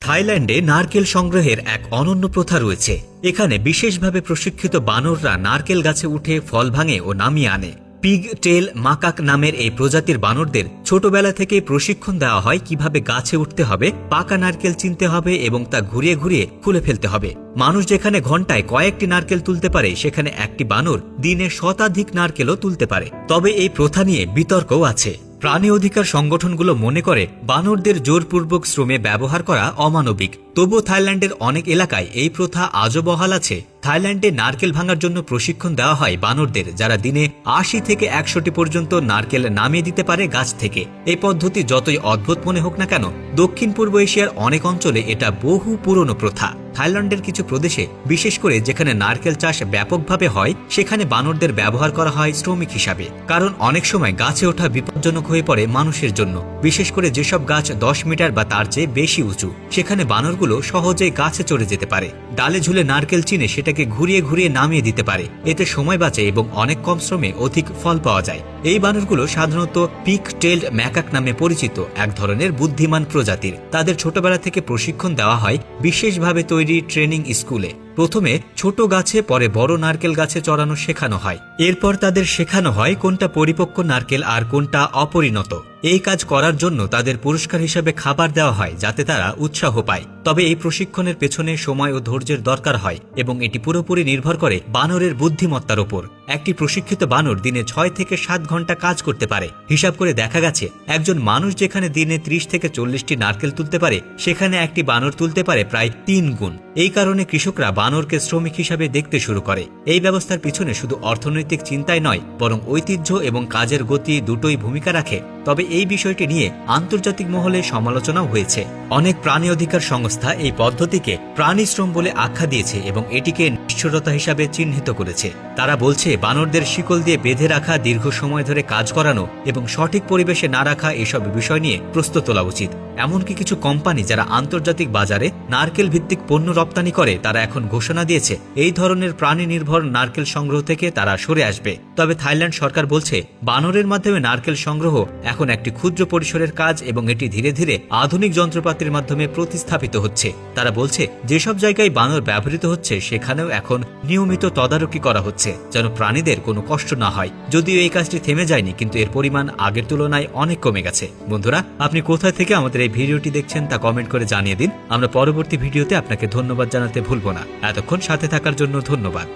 থাইল্যান্ডে নারকেল সংগ্রহের এক অনন্য প্রথা রয়েছে। এখানে বিশেষভাবে প্রশিক্ষিত বানররা নারকেল গাছে উঠে ফল ভাঙে ও নামিয়ে আনে। পিগ টেল মাকাক নামের এই প্রজাতির বানরদের ছোটবেলা থেকে প্রশিক্ষণ দেওয়া হয় কিভাবে গাছে উঠতে হবে, পাকা নারকেল চিনতে হবে এবং তা ঘুরিয়ে ঘুরিয়ে খুলে ফেলতে হবে। মানুষ যেখানে ঘন্টায় কয়েকটি নারকেল তুলতে পারে, সেখানে একটি বানর দিনে শতাধিক নারকেলও তুলতে পারে। তবে এই প্রথা নিয়ে বিতর্কও আছে। প্রাণী অধিকার সংগঠনগুলো মনে করে বানরদের জোরপূর্বক শ্রমে ব্যবহার করা অমানবিক। তবুও থাইল্যান্ডের অনেক এলাকায় এই প্রথা আজও বহাল আছে। থাইল্যান্ডে নারকেল ভাঙার জন্য প্রশিক্ষণ দেওয়া হয় বানরদের, যারা দিনে ৮০ থেকে ১০০টি পর্যন্ত নারকেল নামিয়ে দিতে পারে গাছ থেকে। এই পদ্ধতি যতই অদ্ভুত মনে হোক না কেন, দক্ষিণ পূর্ব এশিয়ার অনেক অঞ্চলে এটা বহু পুরনো প্রথা। থাইল্যান্ডের কিছু প্রদেশে, বিশেষ করে যেখানে নারকেল চাষ ব্যাপকভাবে হয়, সেখানে বানরদের ব্যবহার করা হয় শ্রমিক হিসাবে। কারণ অনেক সময় গাছে ওঠা বিপজ্জনক হয়ে পড়ে মানুষের জন্য, বিশেষ করে যেসব গাছ ১০ মিটার বা তার চেয়ে বেশি উঁচু। সেখানে বানরগুলো সহজেই গাছে চড়ে যেতে পারে, ডালে ঝুলে নারকেল চিনে সেটাকে ঘুরিয়ে ঘুরিয়ে নামিয়ে দিতে পারে। এতে সময় বাঁচে এবং অনেক কম শ্রমে অধিক ফল পাওয়া যায়। এই বানরগুলো সাধারণত পিক টেলড ম্যাকাক নামে পরিচিত এক ধরনের বুদ্ধিমান প্রজাতির। তাদের ছোটবেলা থেকে প্রশিক্ষণ দেওয়া হয় বিশেষভাবে তৈরি ট্রেনিং স্কুলে। প্রথমে ছোট গাছে, পরে বড় নারকেল গাছে চড়ানো শেখানো হয়। এরপর তাদের শেখানো হয় কোনটা পরিপক্ক নারকেল আর কোনটা অপরিণত। এই কাজ করার জন্য তাদের পুরস্কার হিসেবে খাবার দেওয়া হয়, যাতে তারা উৎসাহ পায়। তবে এই প্রশিক্ষণের পেছনে সময় ও ধৈর্যের দরকার হয় এবং এটি পুরোপুরি নির্ভর করে বানরের বুদ্ধিমত্তার ওপর। একটি প্রশিক্ষিত বানর দিনে ৬ থেকে ৭ ঘন্টা কাজ করতে পারে। হিসাব করে দেখা গেছে, একজন মানুষ যেখানে দিনে ৩০ থেকে ৪০টি নারকেল তুলতে পারে, সেখানে একটি বানর তুলতে পারে প্রায় ৩ গুণ। এই কারণে কৃষকরা বানরকে শ্রমিক হিসাবে দেখতে শুরু করে। এই ব্যবস্থার পিছনে শুধু অর্থনৈতিক চিন্তাই নয়, বরং ঐতিহ্য এবং কাজের গতি দুটোই ভূমিকা রাখে। তবে এই বিষয়টি নিয়ে আন্তর্জাতিক মহলে সমালোচনাও হয়েছে। অনেক প্রাণী অধিকার সংস্থা এই পদ্ধতিকে প্রাণী শ্রম বলে আখ্যা দিয়েছে এবং এটিকে নিষ্ঠুরতা হিসাবে চিহ্নিত করেছে। তারা বলছে, বানরদের শিকল দিয়ে বেঁধে রাখা, দীর্ঘ সময় ধরে কাজ করানো এবং সঠিক পরিবেশে না রাখা, এসব বিষয় নিয়ে প্রশ্ন তোলা উচিত। এমনকি কিছু কোম্পানি যারা আন্তর্জাতিক বাজারে নারকেল ভিত্তিক পণ্য রপ্তানি করে, তারা এখন ঘোষণা দিয়েছে এই ধরনের প্রাণী নির্ভর নারকেল সংগ্রহ থেকে তারা সরে আসবে। তবে থাইল্যান্ড সরকার বলছে, বানরের মাধ্যমে নারকেল সংগ্রহ এখন একটি ক্ষুদ্র পরিসরের কাজ এবং এটি ধীরে ধীরে আধুনিক যন্ত্রপাতির মাধ্যমে প্রতিস্থাপিত হচ্ছে। তারা বলছে, যেসব জায়গায় বানর ব্যবহৃত হচ্ছে সেখানেও এখন নিয়মিত তদারকি করা হচ্ছে, যেন প্রাণীদের কোনো কষ্ট না হয়। যদিও এই কাজটি থেমে যায়নি, কিন্তু এর পরিমাণ আগের তুলনায় অনেক কমে গেছে। বন্ধুরা, আপনি কোথায় থেকে আমাদের এই ভিডিওটি দেখছেন তা কমেন্ট করে জানিয়ে দিন। আমরা পরবর্তী ভিডিওতে আপনাকে ধন্যবাদ জানাতে ভুলব না। এতক্ষণ সাথে থাকার জন্য ধন্যবাদ।